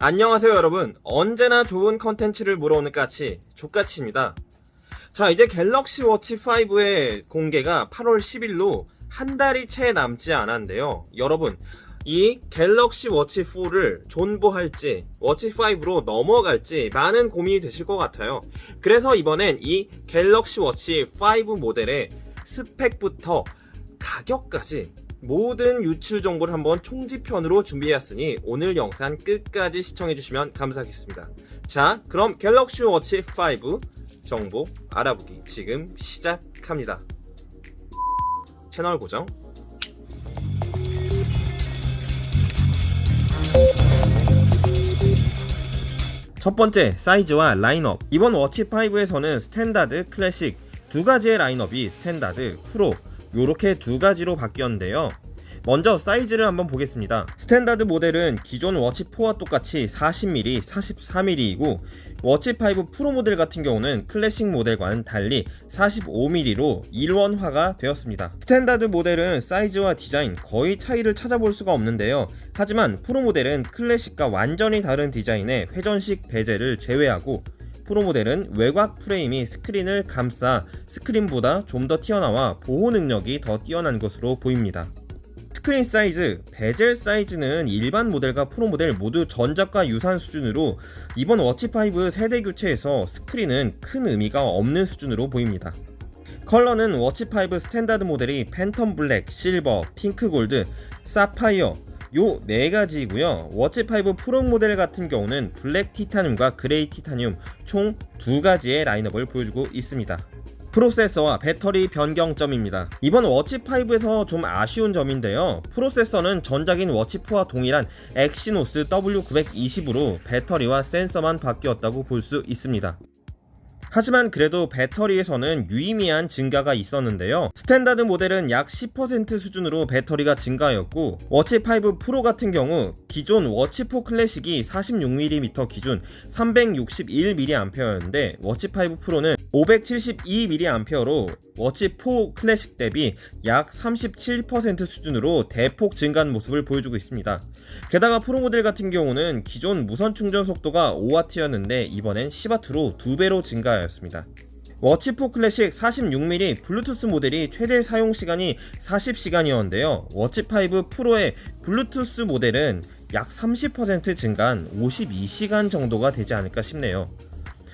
안녕하세요 여러분, 언제나 좋은 컨텐츠를 물어오는 까치 족까치입니다. 자, 이제 갤럭시 워치 5의 공개가 8월 10일로 한 달이 채 남지 않았는데요. 여러분, 이 갤럭시 워치 4를 존버할지 워치 5로 넘어갈지 많은 고민이 되실 것 같아요. 그래서 이번엔 이 갤럭시 워치 5 모델의 스펙부터 가격까지 모든 유출 정보를 한번 총지편으로 준비해왔으니 오늘 영상 끝까지 시청해주시면 감사하겠습니다. 자, 그럼 갤럭시 워치 5 정보 알아보기 지금 시작합니다. 채널 고정. 첫 번째, 사이즈와 라인업. 이번 워치 5에서는 스탠다드, 클래식 두 가지의 라인업이 스탠다드, 프로 요렇게 두 가지로 바뀌었는데요. 먼저 사이즈를 한번 보겠습니다. 스탠다드 모델은 기존 워치 4와 똑같이 40mm, 44mm이고 워치 5 프로 모델 같은 경우는 클래식 모델과는 달리 45mm로 일원화가 되었습니다. 스탠다드 모델은 사이즈와 디자인 거의 차이를 찾아볼 수가 없는데요. 하지만 프로 모델은 클래식과 완전히 다른 디자인의 회전식 베젤을 제외하고 프로 모델은 외곽 프레임이 스크린을 감싸 스크린보다 좀 더 튀어나와 보호 능력이 더 뛰어난 것으로 보입니다. 스크린 사이즈, 베젤 사이즈는 일반 모델과 프로 모델 모두 전작과 유사한 수준으로 이번 워치 5 세대 교체에서 스크린은 큰 의미가 없는 수준으로 보입니다. 컬러는 워치 5 스탠다드 모델이 팬텀 블랙, 실버, 핑크 골드, 사파이어 요 4가지이고요. 워치 5 프로 모델 같은 경우는 블랙 티타늄과 그레이 티타늄 총 2가지의 라인업을 보여주고 있습니다. 프로세서와 배터리 변경점입니다. 이번 워치 5에서 좀 아쉬운 점인데요. 프로세서는 전작인 워치 4와 동일한 엑시노스 W920으로 배터리와 센서만 바뀌었다고 볼 수 있습니다. 하지만 그래도 배터리에서는 유의미한 증가가 있었는데요. 스탠다드 모델은 약 10% 수준으로 배터리가 증가하였고 워치 5 프로 같은 경우 기존 워치 4 클래식이 46mm 기준 361mAh였는데 워치 5 프로는 572mAh로 워치 4 클래식 대비 약 37% 수준으로 대폭 증가한 모습을 보여주고 있습니다. 게다가 프로 모델 같은 경우는 기존 무선 충전 속도가 5W였는데 이번엔 10W로 2배로 증가하였습니다. 워치 4 클래식 46mm 블루투스 모델이 최대 사용시간이 40시간이었는데요. 워치 5 프로의 블루투스 모델은 약 30% 증가한 52시간 정도가 되지 않을까 싶네요.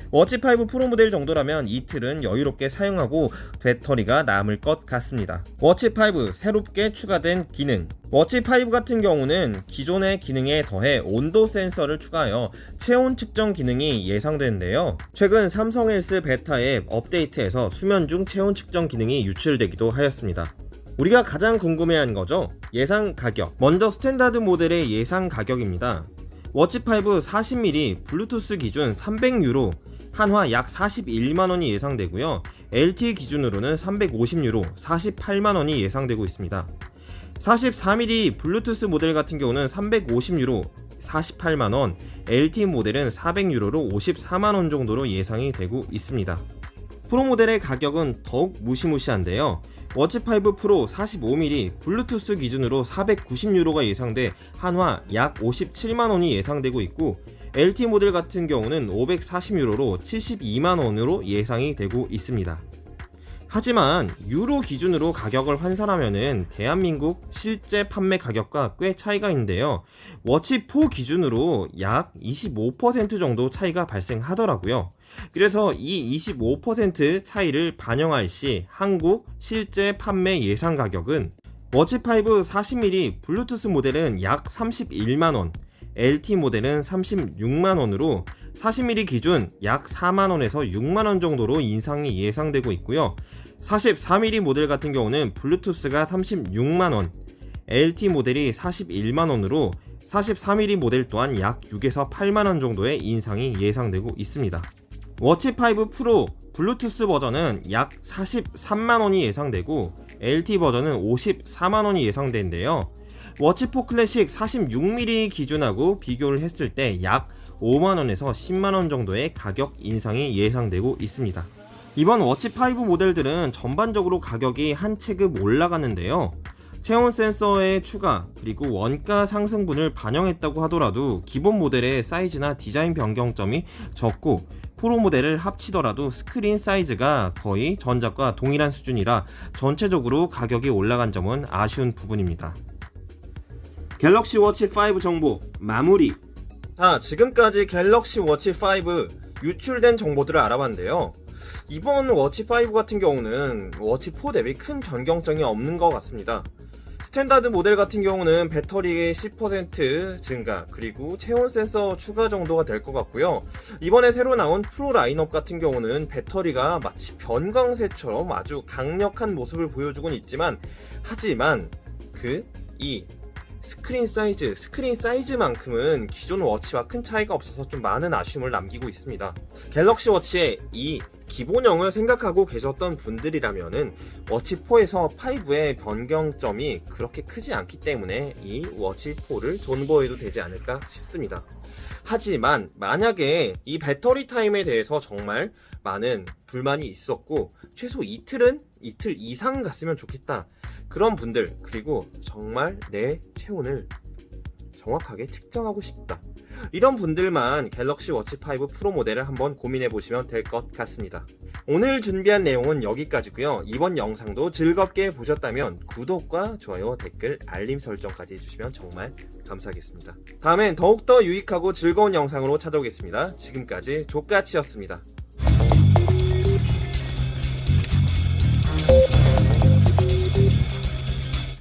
워치 5 프로 모델 정도라면 이틀은 여유롭게 사용하고 배터리가 남을 것 같습니다. 워치 5 새롭게 추가된 기능. 워치 5 같은 경우는 기존의 기능에 더해 온도 센서를 추가하여 체온 측정 기능이 예상되는데요. 최근 삼성 헬스 베타 앱 업데이트에서 수면 중 체온 측정 기능이 유출되기도 하였습니다. 우리가 가장 궁금해한 거죠. 예상 가격. 먼저 스탠다드 모델의 예상 가격입니다. 워치 5 40mm 블루투스 기준 300유로, 한화 약 41만원이 예상되고요. LTE 기준으로는 350유로, 48만원이 예상되고 있습니다. 44mm 블루투스 모델 같은 경우는 350유로, 48만원, LTE 모델은 400유로로 54만원 정도로 예상이 되고 있습니다. 프로 모델의 가격은 더욱 무시무시한데요. 워치 5 프로 45mm 블루투스 기준으로 490유로가 예상돼 한화 약 57만원이 예상되고 있고 LTE 모델 같은 경우는 540유로로 72만원으로 예상이 되고 있습니다. 하지만 유로 기준으로 가격을 환산하면은 대한민국 실제 판매 가격과 꽤 차이가 있는데요. 워치 4 기준으로 약 25% 정도 차이가 발생하더라고요. 그래서 이 25% 차이를 반영할 시 한국 실제 판매 예상 가격은 워치 5 40mm 블루투스 모델은 약 31만원, LTE 모델은 36만원으로 40mm 기준 약 4만원에서 6만원 정도로 인상이 예상되고 있고요. 44mm 모델 같은 경우는 블루투스가 36만원, LTE 모델이 41만원으로 44mm 모델 또한 약 6에서 8만원 정도의 인상이 예상되고 있습니다. 워치 5 프로 블루투스 버전은 약 43만원이 예상되고 LTE 버전은 54만원이 예상되는데요. 워치 4 클래식 46mm 기준하고 비교를 했을 때 약 5만원에서 10만원 정도의 가격 인상이 예상되고 있습니다. 이번 워치 5 모델들은 전반적으로 가격이 한 체급 올라가는데요. 체온 센서의 추가 그리고 원가 상승분을 반영했다고 하더라도 기본 모델의 사이즈나 디자인 변경점이 적고 프로 모델을 합치더라도 스크린 사이즈가 거의 전작과 동일한 수준이라 전체적으로 가격이 올라간 점은 아쉬운 부분입니다. 갤럭시 워치 5 정보 마무리. 자, 지금까지 갤럭시 워치 5 유출된 정보들을 알아봤는데요. 이번 워치 5 같은 경우는 워치 4 대비 큰 변경점이 없는 것 같습니다. 스탠다드 모델 같은 경우는 배터리의 10% 증가 그리고 체온 센서 추가 정도가 될 것 같고요. 이번에 새로 나온 프로 라인업 같은 경우는 배터리가 마치 변광새처럼 아주 강력한 모습을 보여주곤 있지만 하지만 이 스크린 사이즈만큼은 기존 워치와 큰 차이가 없어서 좀 많은 아쉬움을 남기고 있습니다. 갤럭시 워치의 이 기본형을 생각하고 계셨던 분들이라면은 워치4에서 5의 변경점이 그렇게 크지 않기 때문에 이 워치4를 존버해도 되지 않을까 싶습니다. 하지만 만약에 이 배터리 타임에 대해서 정말 많은 불만이 있었고 최소 이틀 이상 갔으면 좋겠다 그런 분들, 그리고 정말 내 체온을 정확하게 측정하고 싶다 이런 분들만 갤럭시 워치 5 프로 모델을 한번 고민해 보시면 될 것 같습니다. 오늘 준비한 내용은 여기까지고요. 이번 영상도 즐겁게 보셨다면 구독과 좋아요, 댓글, 알림 설정까지 해주시면 정말 감사하겠습니다. 다음엔 더욱더 유익하고 즐거운 영상으로 찾아오겠습니다. 지금까지 조까치였습니다.